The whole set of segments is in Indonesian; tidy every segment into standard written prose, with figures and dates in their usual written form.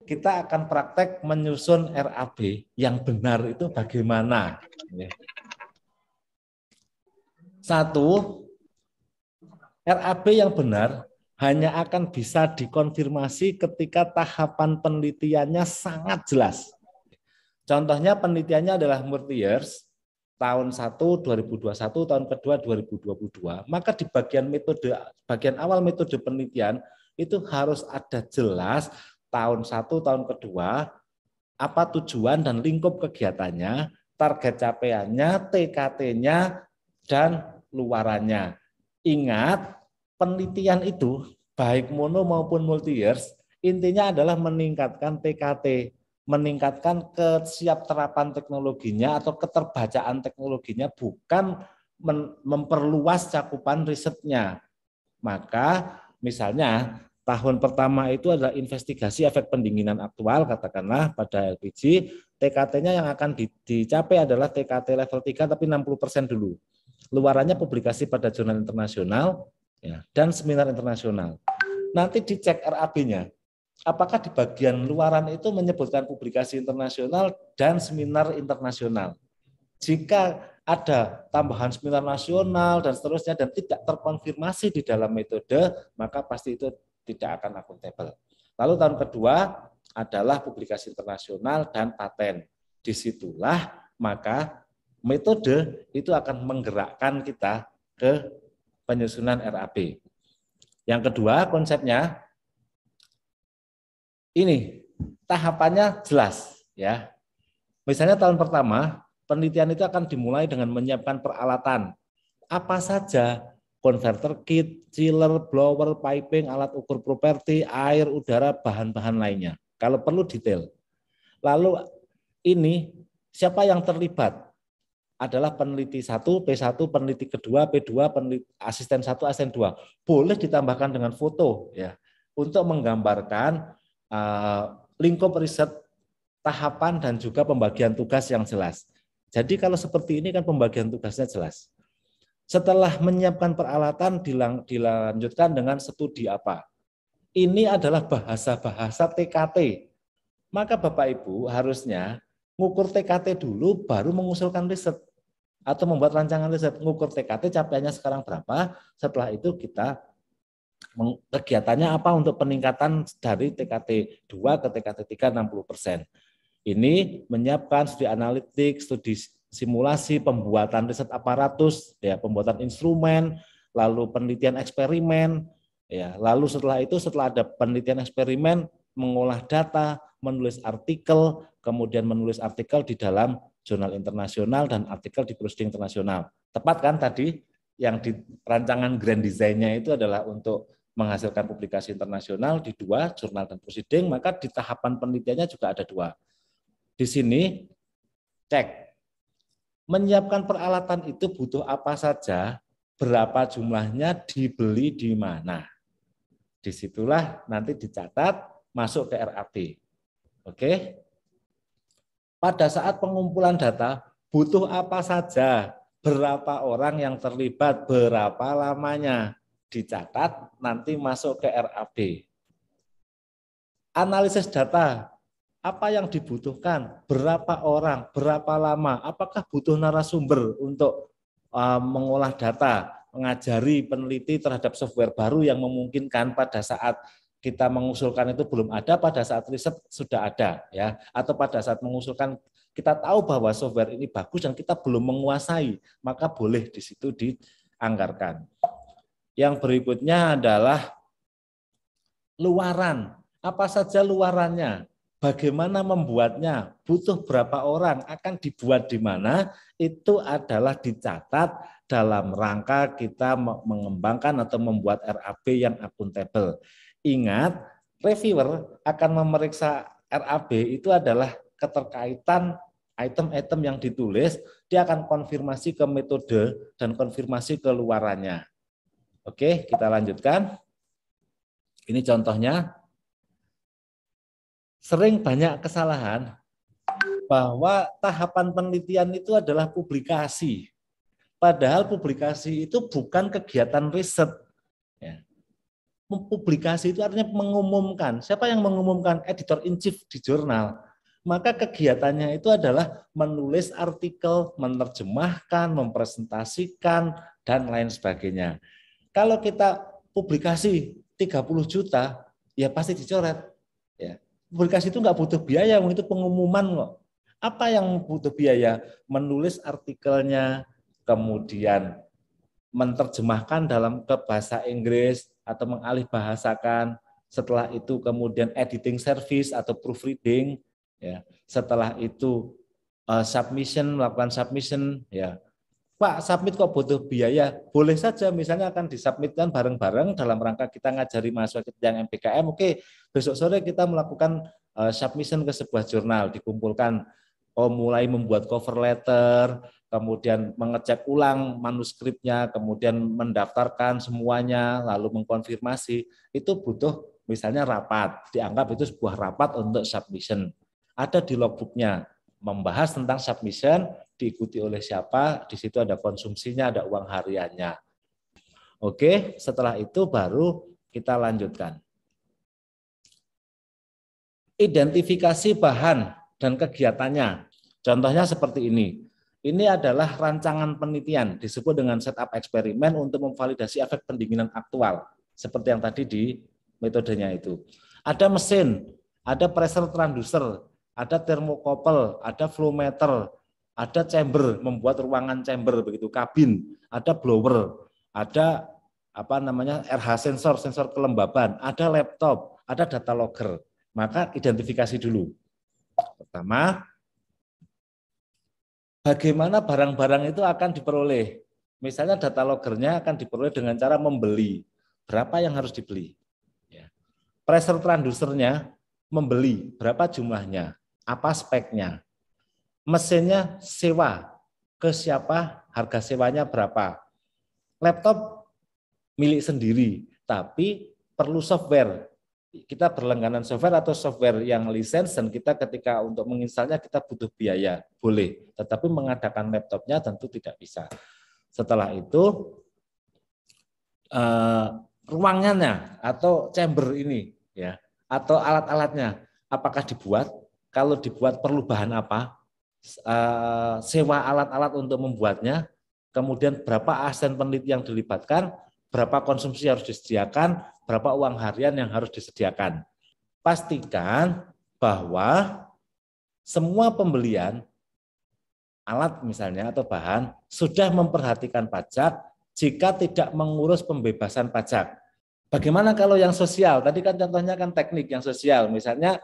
kita akan praktek menyusun RAB yang benar itu bagaimana. Satu, RAB yang benar hanya akan bisa dikonfirmasi ketika tahapan penelitiannya sangat jelas. Contohnya penelitiannya adalah multi-years, tahun 1 2021, tahun kedua 2022. Maka di bagian awal metode penelitian itu harus ada jelas tahun 1, tahun kedua, apa tujuan dan lingkup kegiatannya, target capaiannya, TKT-nya, dan luarannya. Ingat, penelitian itu baik mono maupun multi-years, intinya adalah meningkatkan TKT, meningkatkan kesiapterapan teknologinya atau keterbacaan teknologinya, bukan memperluas cakupan risetnya. Maka misalnya tahun pertama itu adalah investigasi efek pendinginan aktual, katakanlah pada LPG, TKT-nya yang akan dicapai adalah TKT level 3 tapi 60% dulu. Luarannya publikasi pada jurnal internasional ya, dan seminar internasional. Nanti dicek RAB-nya. Apakah di bagian luaran itu menyebutkan publikasi internasional dan seminar internasional. Jika ada tambahan seminar nasional dan seterusnya dan tidak terkonfirmasi di dalam metode, maka pasti itu tidak akan akuntabel. Lalu tahun kedua adalah publikasi internasional dan paten. Disitulah maka metode itu akan menggerakkan kita ke penyusunan RAB. Yang kedua konsepnya, ini tahapannya jelas ya. Misalnya tahun pertama penelitian itu akan dimulai dengan menyiapkan peralatan apa saja, konverter kit, chiller, blower, piping, alat ukur properti, air, udara, bahan-bahan lainnya. Kalau perlu detail. Lalu ini siapa yang terlibat? Adalah peneliti 1, P1, peneliti kedua, P2, peneliti asisten 1, asisten 2. Boleh ditambahkan dengan foto ya untuk menggambarkan lingkup riset, tahapan dan juga pembagian tugas yang jelas. Jadi kalau seperti ini kan pembagian tugasnya jelas. Setelah menyiapkan peralatan dilanjutkan dengan studi apa. Ini adalah bahasa-bahasa TKT. Maka Bapak Ibu harusnya ngukur TKT dulu baru mengusulkan riset atau membuat rancangan riset. Ngukur TKT capaiannya sekarang berapa, setelah itu kita kegiatannya apa untuk peningkatan dari TKT 2 ke TKT 3 60%. Ini menyiapkan studi analitik, studi simulasi, pembuatan riset aparatus, ya, pembuatan instrumen, lalu penelitian eksperimen, ya, lalu setelah itu setelah ada penelitian eksperimen, mengolah data, menulis artikel, kemudian menulis artikel di dalam jurnal internasional dan artikel di proceeding internasional. Tepat kan tadi yang di rancangan grand design-nya itu adalah untuk menghasilkan publikasi internasional di 2, jurnal dan proceeding, maka di tahapan penelitiannya juga ada 2. Di sini cek, menyiapkan peralatan itu butuh apa saja, berapa jumlahnya, dibeli di mana. Disitulah nanti dicatat, masuk ke RAB. Oke. Pada saat pengumpulan data, butuh apa saja, berapa orang yang terlibat, berapa lamanya, dicatat, nanti masuk ke RAB. Analisis data, apa yang dibutuhkan, berapa orang, berapa lama, apakah butuh narasumber untuk mengolah data, mengajari peneliti terhadap software baru yang memungkinkan pada saat kita mengusulkan itu belum ada, pada saat riset sudah ada, ya, atau pada saat mengusulkan kita tahu bahwa software ini bagus dan kita belum menguasai, maka boleh di situ dianggarkan. Yang berikutnya adalah luaran. Apa saja luarannya? Bagaimana membuatnya? Butuh berapa orang? Akan dibuat di mana? Itu adalah dicatat dalam rangka kita mengembangkan atau membuat RAB yang akuntabel. Ingat, reviewer akan memeriksa RAB itu adalah keterkaitan item-item yang ditulis, dia akan konfirmasi ke metode dan konfirmasi ke luarannya. Oke, kita lanjutkan. Ini contohnya. Sering banyak kesalahan bahwa tahapan penelitian itu adalah publikasi. Padahal publikasi itu bukan kegiatan riset. Ya. Publikasi itu artinya mengumumkan. Siapa yang mengumumkan? Editor in chief di jurnal. Maka kegiatannya itu adalah menulis artikel, menerjemahkan, mempresentasikan, dan lain sebagainya. Kalau kita publikasi 30 juta, ya pasti dicoret. Ya. Publikasi itu nggak butuh biaya, itu pengumuman kok. Apa yang butuh biaya? Menulis artikelnya, kemudian menerjemahkan dalam ke bahasa Inggris atau mengalih bahasakan. Setelah itu kemudian editing service atau proofreading, ya. Setelah itu submission, melakukan submission, ya. Pak, submit kok butuh biaya? Boleh saja, misalnya akan disubmitkan bareng-bareng dalam rangka kita ngajari mahasiswa kita yang MPKM. Oke, besok sore kita melakukan submission ke sebuah jurnal, dikumpulkan, mulai membuat cover letter, kemudian mengecek ulang manuskripnya, kemudian mendaftarkan semuanya, lalu mengkonfirmasi. Itu butuh misalnya rapat, dianggap itu sebuah rapat untuk submission. Ada di logbooknya, membahas tentang submission, diikuti oleh siapa, di situ ada konsumsinya, ada uang hariannya. Oke, setelah itu baru kita lanjutkan. Identifikasi bahan dan kegiatannya. Contohnya seperti ini. Ini adalah rancangan penelitian, disebut dengan setup eksperimen untuk memvalidasi efek pendinginan aktual, seperti yang tadi di metodenya itu. Ada mesin, ada pressure transducer, ada thermocouple, ada flow meter, ada chamber, membuat ruangan chamber begitu, kabin, ada blower, ada RH sensor, sensor kelembaban, ada laptop, ada data logger. Maka identifikasi dulu. Pertama, bagaimana barang-barang itu akan diperoleh. Misalnya data loggernya akan diperoleh dengan cara membeli. Berapa yang harus dibeli? Ya. Pressure transducernya membeli. Berapa jumlahnya? Apa speknya? Mesinnya sewa. Ke siapa? Harga sewanya berapa? Laptop milik sendiri, tapi perlu software. Kita berlangganan software atau software yang lisensi, dan kita ketika untuk menginstalnya kita butuh biaya, boleh. Tetapi mengadakan laptopnya tentu tidak bisa. Setelah itu ruangannya atau chamber ini, ya, atau alat-alatnya, apakah dibuat? Kalau dibuat perlu bahan apa? Sewa alat-alat untuk membuatnya. Kemudian berapa asisten peneliti yang dilibatkan? Berapa konsumsi harus disediakan, berapa uang harian yang harus disediakan. Pastikan bahwa semua pembelian alat misalnya atau bahan sudah memperhatikan pajak jika tidak mengurus pembebasan pajak. Bagaimana kalau yang sosial? Tadi kan contohnya kan teknik, yang sosial. Misalnya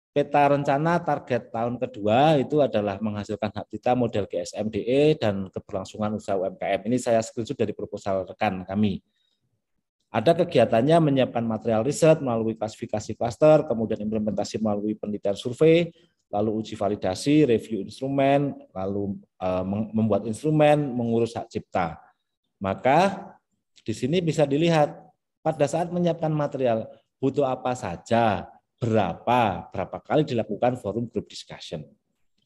peta rencana target tahun kedua itu adalah menghasilkan hak cipta model GSMDE dan keberlangsungan usaha UMKM. Ini saya screenshot dari proposal rekan kami. Ada kegiatannya menyiapkan material riset melalui klasifikasi klaster, kemudian implementasi melalui penelitian survei, lalu uji validasi, review instrumen, lalu membuat instrumen, mengurus hak cipta. Maka di sini bisa dilihat pada saat menyiapkan material butuh apa saja, berapa kali dilakukan forum group discussion.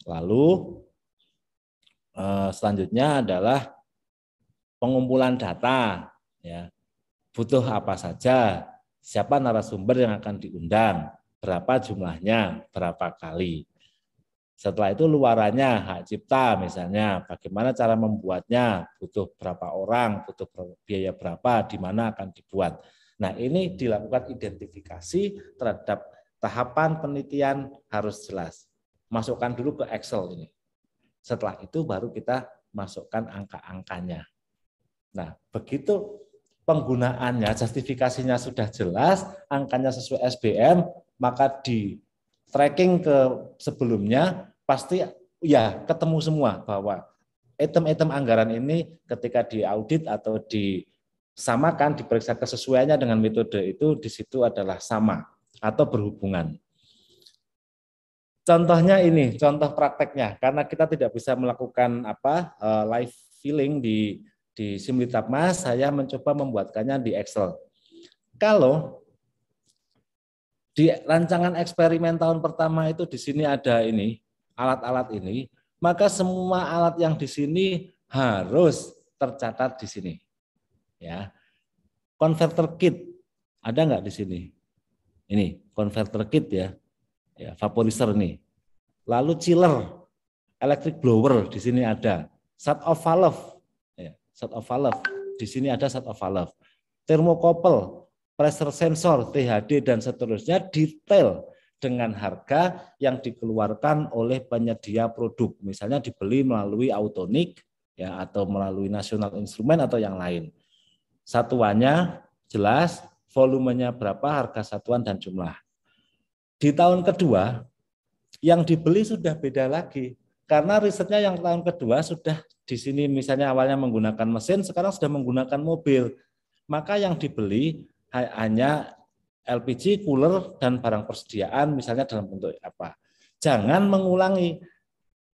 Lalu selanjutnya adalah pengumpulan data, ya. Butuh apa saja, siapa narasumber yang akan diundang, berapa jumlahnya, berapa kali. Setelah itu luarannya, hak cipta misalnya, bagaimana cara membuatnya, butuh berapa orang, butuh biaya berapa, di mana akan dibuat. Nah, ini dilakukan identifikasi terhadap tahapan penelitian harus jelas. Masukkan dulu ke Excel ini. Setelah itu baru kita masukkan angka-angkanya. Nah, begitu penggunaannya, justifikasinya sudah jelas, angkanya sesuai SBM, maka di tracking ke sebelumnya pasti ya ketemu semua bahwa item-item anggaran ini ketika diaudit atau disamakan, diperiksa kesesuaiannya dengan metode itu di situ adalah sama atau berhubungan. Contohnya ini, contoh prakteknya, karena kita tidak bisa melakukan live filling di Simulitapmas, saya mencoba membuatkannya di Excel. Kalau di rancangan eksperimen tahun pertama itu di sini ada ini, alat-alat ini, maka semua alat yang di sini harus tercatat di sini. Ya. Converter kit Ada nggak di sini? Ini converter kit ya, vaporizer nih. Lalu chiller, electric blower di sini ada. Shut off valve, shut off valve. Di sini ada shut off valve. Thermocouple, pressure sensor, THD dan seterusnya detail dengan harga yang dikeluarkan oleh penyedia produk. Misalnya dibeli melalui Autonic ya atau melalui National Instrument atau yang lain. Satuannya jelas, volumenya berapa, harga satuan dan jumlah. Di tahun kedua yang dibeli sudah beda lagi. Karena risetnya yang tahun kedua sudah di sini misalnya awalnya menggunakan mesin, sekarang sudah menggunakan mobil. Maka yang dibeli hanya LPG, cooler, dan barang persediaan misalnya dalam bentuk apa. Jangan mengulangi.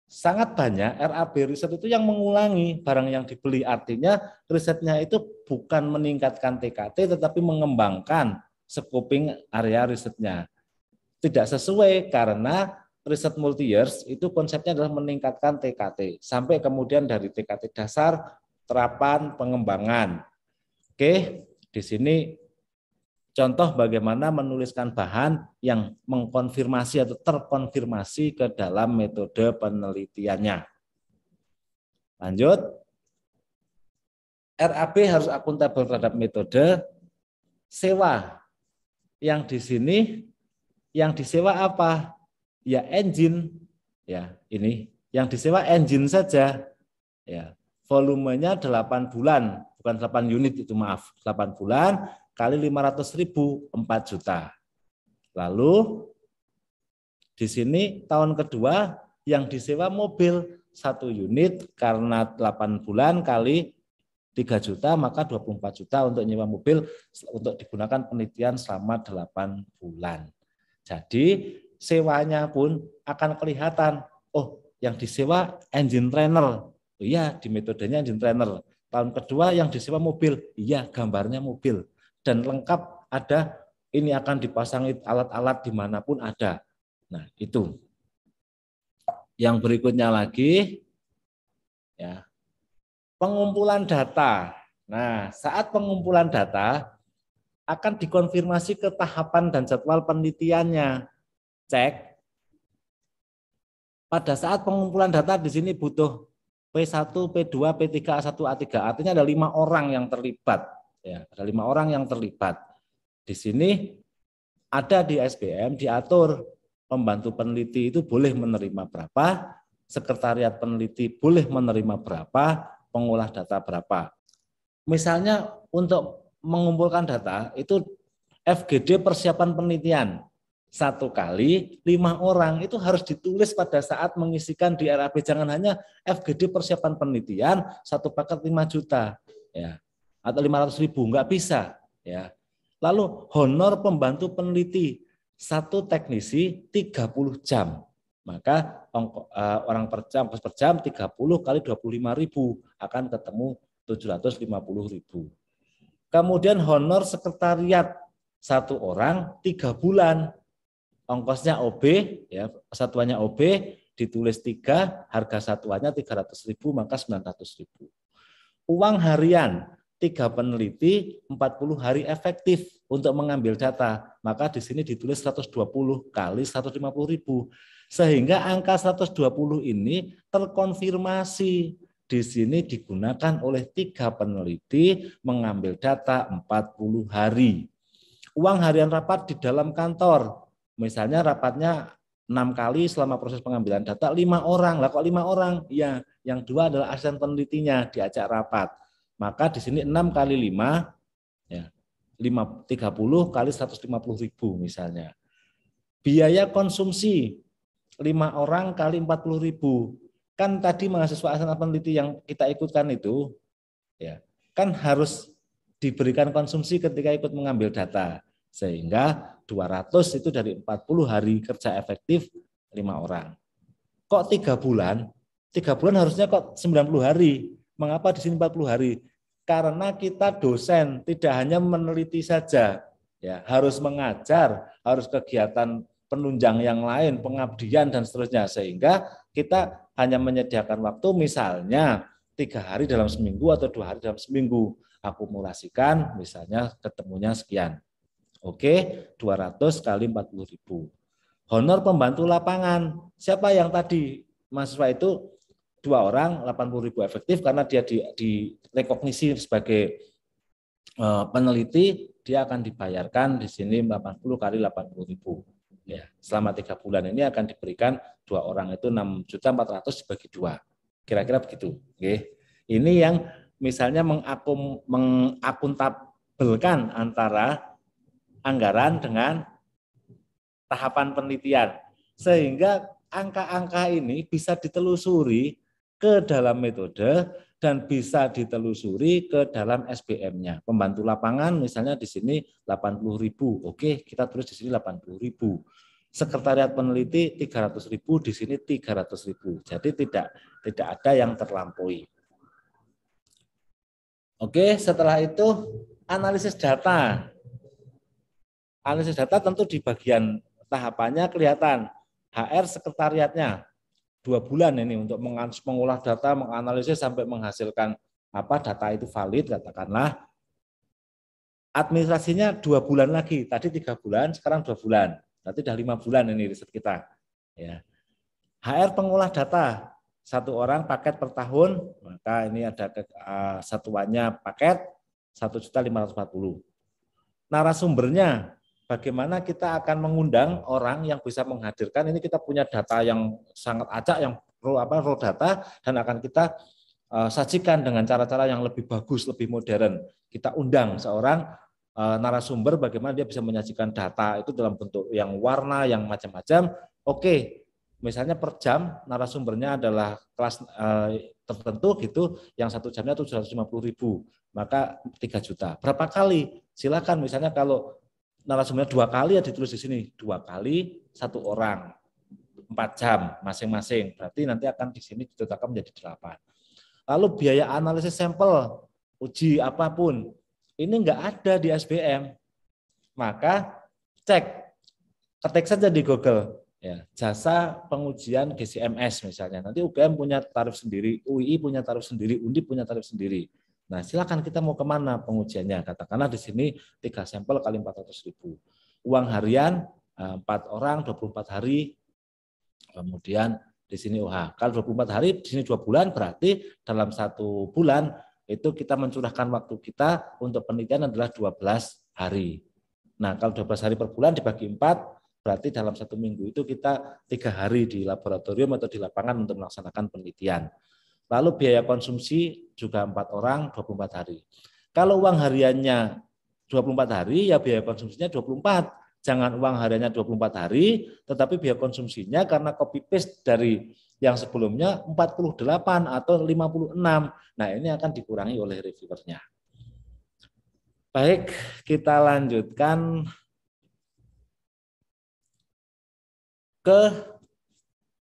Sangat banyak RAB riset itu yang mengulangi barang yang dibeli. Artinya risetnya itu bukan meningkatkan TKT tetapi mengembangkan scoping area risetnya. Tidak sesuai karena riset multi years itu konsepnya adalah meningkatkan TKT. Sampai kemudian dari TKT dasar, terapan, pengembangan. Oke, di sini contoh bagaimana menuliskan bahan yang mengkonfirmasi atau terkonfirmasi ke dalam metode penelitiannya. Lanjut. RAB harus akuntabel terhadap metode. Sewa. Yang di sini yang disewa apa? Ya engine. Ya, ini yang disewa engine saja. Ya, volumenya 8 bulan, bukan 8 unit itu maaf. 8 bulan kali 500.000, 4 juta. Lalu di sini tahun kedua yang disewa mobil 1 unit karena 8 bulan kali 3 juta maka 24 juta untuk nyewa mobil untuk digunakan penelitian selama 8 bulan. Jadi sewanya pun akan kelihatan, oh yang disewa engine trainer, oh, iya di metodenya engine trainer. Tahun kedua yang disewa mobil, iya gambarnya mobil. Dan lengkap ada, ini akan dipasangi alat-alat dimanapun ada. Nah itu. Yang berikutnya lagi, ya pengumpulan data. Nah saat pengumpulan data, akan dikonfirmasi ke tahapan dan jadwal penelitiannya. Cek. Pada saat pengumpulan data di sini butuh P1, P2, P3, A1, A3. Artinya ada 5 orang yang terlibat. Ya, ada 5 orang yang terlibat. Di sini ada di SBM diatur pembantu peneliti itu boleh menerima berapa, sekretariat peneliti boleh menerima berapa, pengolah data berapa. Misalnya untuk mengumpulkan data itu FGD persiapan penelitian 1 kali 5 orang itu harus ditulis pada saat mengisikan di RAB. Jangan hanya FGD persiapan penelitian 1 paket 5 juta ya atau 500.000, enggak bisa ya. Lalu honor pembantu peneliti 1 teknisi 30 jam. Maka orang per jam 30 kali 25.000 akan ketemu 750.000. Kemudian honor sekretariat 1 orang 3 bulan. Ongkosnya OB, ya satuannya OB, ditulis 3, harga satuannya 300.000 maka 900.000. Uang harian 3 peneliti 40 hari efektif untuk mengambil data, maka di sini ditulis 120 kali 150.000. Sehingga angka 120 ini terkonfirmasi. Di sini digunakan oleh 3 peneliti mengambil data 40 hari. Uang harian rapat di dalam kantor. Misalnya rapatnya 6 kali selama proses pengambilan data 5 orang. Lah kok 5 orang? Ya, yang 2 adalah asisten penelitinya diajak rapat. Maka di sini 6 kali 5 ya. 30 kali 150.000 misalnya. Biaya konsumsi 5 orang kali 40.000. Kan tadi mahasiswa asisten peneliti yang kita ikutkan itu ya, kan harus diberikan konsumsi ketika ikut mengambil data. Sehingga 200 itu dari 40 hari kerja efektif 5 orang. Kok 3 bulan? 3 bulan harusnya kok 90 hari. Mengapa di sini 40 hari? Karena kita dosen, tidak hanya meneliti saja. Ya, harus mengajar, harus kegiatan penunjang yang lain, pengabdian dan seterusnya. Sehingga kita hanya menyediakan waktu misalnya 3 hari dalam seminggu atau 2 hari dalam seminggu. Akumulasikan misalnya ketemunya sekian. Oke, 200 kali 40.000. Honor pembantu lapangan. Siapa yang tadi mahasiswa itu 2 orang 80.000 efektif karena dia direkognisi sebagai peneliti, dia akan dibayarkan di sini 80 kali 80.000. Ya, selama 3 bulan ini akan diberikan 2 orang itu 6.400.000 dibagi 2. Kira-kira begitu. Oke. Ini yang misalnya mengakuntabelkan antara anggaran dengan tahapan penelitian. Sehingga angka-angka ini bisa ditelusuri ke dalam metode dan bisa ditelusuri ke dalam SBM-nya. Pembantu lapangan misalnya di sini 80.000. Oke, kita tulis di sini 80.000. Sekretariat peneliti 300.000, di sini 300.000. Jadi tidak ada yang terlampaui. Oke, setelah itu analisis data. Analisis data tentu di bagian tahapannya kelihatan. HR sekretariatnya 2 bulan ini untuk mengolah data, menganalisis sampai menghasilkan data itu valid, katakanlah. Administrasinya 2 bulan lagi, tadi 3 bulan, sekarang 2 bulan. Berarti sudah 5 bulan ini riset kita. Ya. HR pengolah data, 1 orang paket per tahun, maka ini ada satuannya paket 1.540.000. Narasumbernya, bagaimana kita akan mengundang orang yang bisa menghadirkan. Ini kita punya data yang sangat acak, yang raw data, dan akan kita sajikan dengan cara-cara yang lebih bagus, lebih modern. Kita undang seorang narasumber, bagaimana dia bisa menyajikan data itu dalam bentuk yang warna, yang macam-macam. Oke, misalnya per jam narasumbernya adalah kelas tertentu gitu, yang 1 jamnya 750.000, maka 3 juta. Berapa kali? Silakan, misalnya kalau narasumbernya 2 kali ya ditulis di sini, 2 kali 1 orang, 4 jam masing-masing. Berarti nanti akan di sini ditetapkan menjadi 8. Lalu biaya analisis sampel, uji apapun, ini enggak ada di SBM. Maka ketik saja di Google, ya, jasa pengujian GCMS misalnya. Nanti UGM punya tarif sendiri, UI punya tarif sendiri, Undip punya tarif sendiri. Nah, silakan kita mau kemana pengujiannya. Katakanlah di sini 3 sampel kali 400.000. Uang harian 4 orang 24 hari. Kemudian di sini kalau 24 hari, di sini 2 bulan, berarti dalam 1 bulan itu kita mencurahkan waktu kita untuk penelitian adalah 12 hari. Nah, kalau 12 hari per bulan dibagi 4, berarti dalam 1 minggu itu kita 3 hari di laboratorium atau di lapangan untuk melaksanakan penelitian. Lalu biaya konsumsi juga 4 orang 24 hari. Kalau uang hariannya 24 hari, ya biaya konsumsinya 24. Jangan uang hariannya 24 hari, tetapi biaya konsumsinya karena copy paste dari yang sebelumnya 48 atau 56. Nah, ini akan dikurangi oleh reviewernya. Baik, kita lanjutkan ke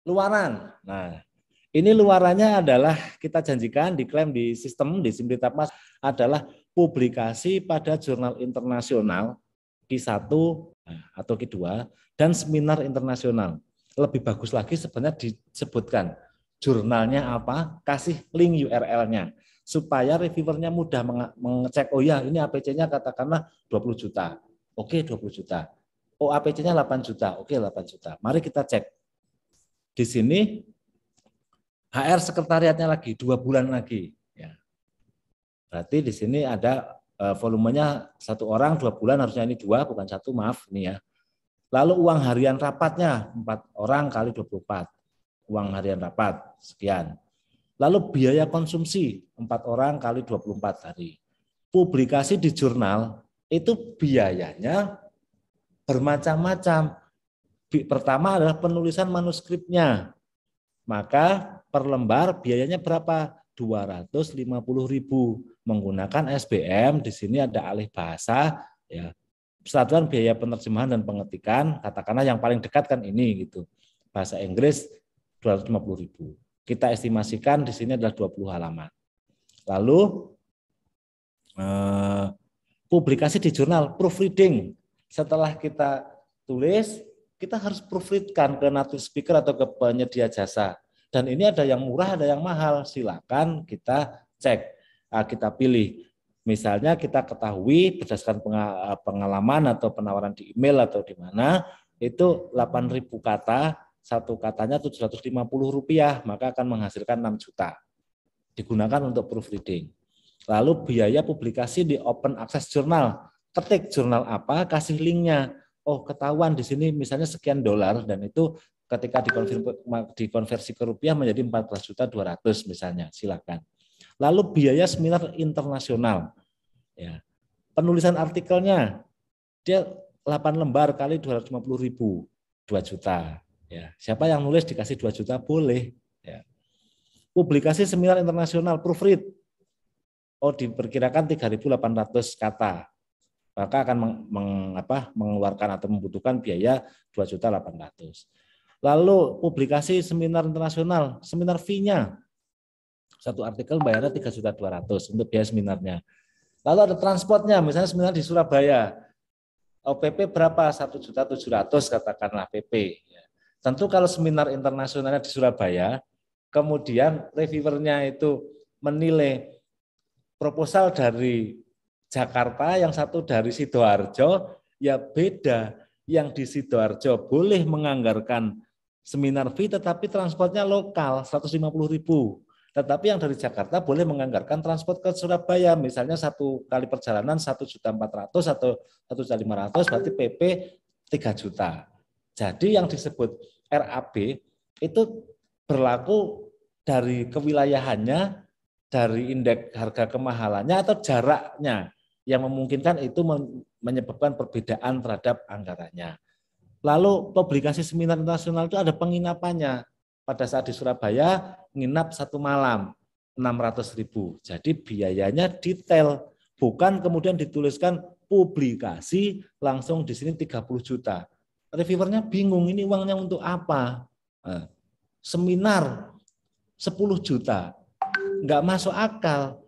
luaran. Nah, ini luarannya adalah kita janjikan diklaim di sistem di Simritapmas adalah publikasi pada jurnal internasional Q1 atau Q2 dan seminar internasional. Lebih bagus lagi sebenarnya disebutkan jurnalnya apa, kasih link URL-nya supaya reviewernya mudah mengecek, oh ya ini APC-nya katakanlah 20 juta. Oke, 20 juta. Oh, APC-nya 8 juta. Oke, 8 juta. Mari kita cek. Di sini HR sekretariatnya lagi 2 bulan lagi. Ya. Berarti di sini ada volumenya 1 orang 2 bulan, harusnya ini 2 bukan 1, maaf ini ya. Lalu uang harian rapatnya 4 orang kali 24. Uang harian rapat sekian. Lalu biaya konsumsi 4 orang kali 24 hari. Publikasi di jurnal itu biayanya bermacam-macam. Pertama adalah penulisan manuskripnya. Maka per lembar biayanya berapa? 250.000 menggunakan SBM. Di sini ada alih bahasa, ya. Satuan biaya penerjemahan dan pengetikan, katakanlah yang paling dekat kan ini gitu. Bahasa Inggris 250.000. Kita estimasikan di sini adalah 20 halaman. Lalu publikasi di jurnal, proofreading. Setelah kita tulis, kita harus proofreadkan ke native speaker atau ke penyedia jasa. Dan ini ada yang murah, ada yang mahal. Silakan kita cek, kita pilih. Misalnya kita ketahui berdasarkan pengalaman atau penawaran di email atau di mana, itu 8.000 kata, satu katanya Rp750, maka akan menghasilkan 6 juta. Digunakan untuk proofreading. Lalu biaya publikasi di open access journal. Ketik jurnal apa, kasih linknya. Oh, ketahuan di sini misalnya sekian dolar, dan itu ketika dikonversi ke rupiah menjadi 14.200.000 misalnya, silakan. Lalu biaya seminar internasional. Ya. Penulisan artikelnya, dia 8 lembar kali 250.000, 2 juta. Ya. Siapa yang nulis dikasih 2 juta, boleh. Ya. Publikasi seminar internasional, proofread. Oh, diperkirakan 3.800 kata. Maka akan mengeluarkan atau membutuhkan biaya 2.800.000. Lalu publikasi seminar internasional, seminar fee-nya. Satu artikel bayarnya 3.200.000 untuk biaya seminarnya. Lalu ada transportnya, misalnya seminar di Surabaya. PP berapa? 1.700.000 katakanlah PP. Tentu kalau seminar internasionalnya di Surabaya, kemudian reviewernya itu menilai proposal dari Jakarta, yang satu dari Sidoarjo, ya beda. Yang di Sidoarjo boleh menganggarkan seminar fee, tetapi transportnya lokal 150.000. Tetapi yang dari Jakarta boleh menganggarkan transport ke Surabaya, misalnya satu kali perjalanan 1.400.000 atau 1.500.000, berarti PP 3 juta. Jadi yang disebut RAB itu berlaku dari kewilayahannya, dari indeks harga kemahalannya atau jaraknya yang memungkinkan itu menyebabkan perbedaan terhadap anggarannya. Lalu publikasi seminar internasional itu ada penginapannya. Pada saat di Surabaya nginap 1 malam 600.000. Jadi biayanya detail, bukan kemudian dituliskan publikasi langsung di sini 30 juta. Reviewernya bingung, ini uangnya untuk apa? Seminar 10 juta. Enggak masuk akal.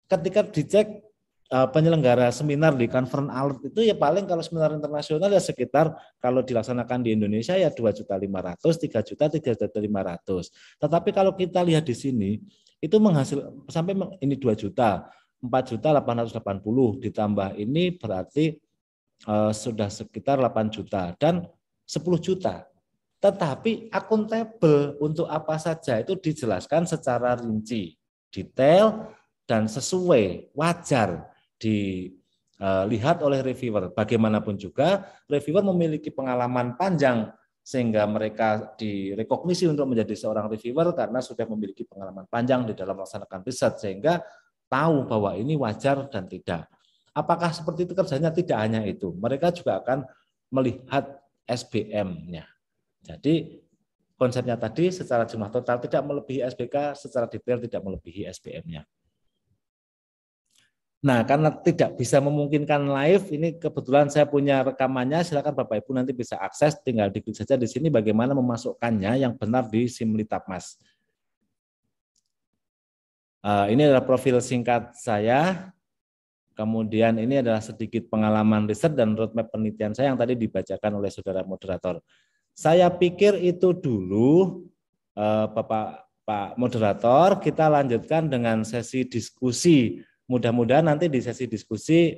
Ketika dicek penyelenggara seminar di Conference Alert itu ya paling kalau seminar internasional ya sekitar kalau dilaksanakan di Indonesia ya 2.500.000, 3 juta, 3.500.000. Tetapi kalau kita lihat di sini itu menghasil sampai ini 2 juta, 4.880 ditambah ini berarti sudah sekitar 8 juta dan 10 juta. Tetapi akuntabel untuk apa saja itu dijelaskan secara rinci, detail dan sesuai, wajar dilihat oleh reviewer. Bagaimanapun juga reviewer memiliki pengalaman panjang sehingga mereka direkognisi untuk menjadi seorang reviewer karena sudah memiliki pengalaman panjang di dalam melaksanakan riset sehingga tahu bahwa ini wajar dan tidak. Apakah seperti itu kerjanya? Tidak hanya itu. Mereka juga akan melihat SBM-nya. Jadi konsepnya tadi secara jumlah total tidak melebihi SBK, secara detail tidak melebihi SBM-nya. Nah, karena tidak bisa memungkinkan live, ini kebetulan saya punya rekamannya, silakan Bapak Ibu nanti bisa akses, tinggal diklik saja di sini bagaimana memasukkannya yang benar di Simlitapmas. Ini adalah profil singkat saya, kemudian ini adalah sedikit pengalaman riset dan roadmap penelitian saya yang tadi dibacakan oleh saudara moderator. Saya pikir itu dulu, Pak Moderator, kita lanjutkan dengan sesi diskusi. Mudah-mudahan nanti di sesi diskusi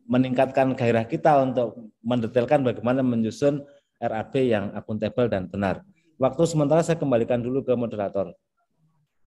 meningkatkan gairah kita untuk mendetailkan bagaimana menyusun RAB yang akuntabel dan benar. Waktu sementara saya kembalikan dulu ke moderator.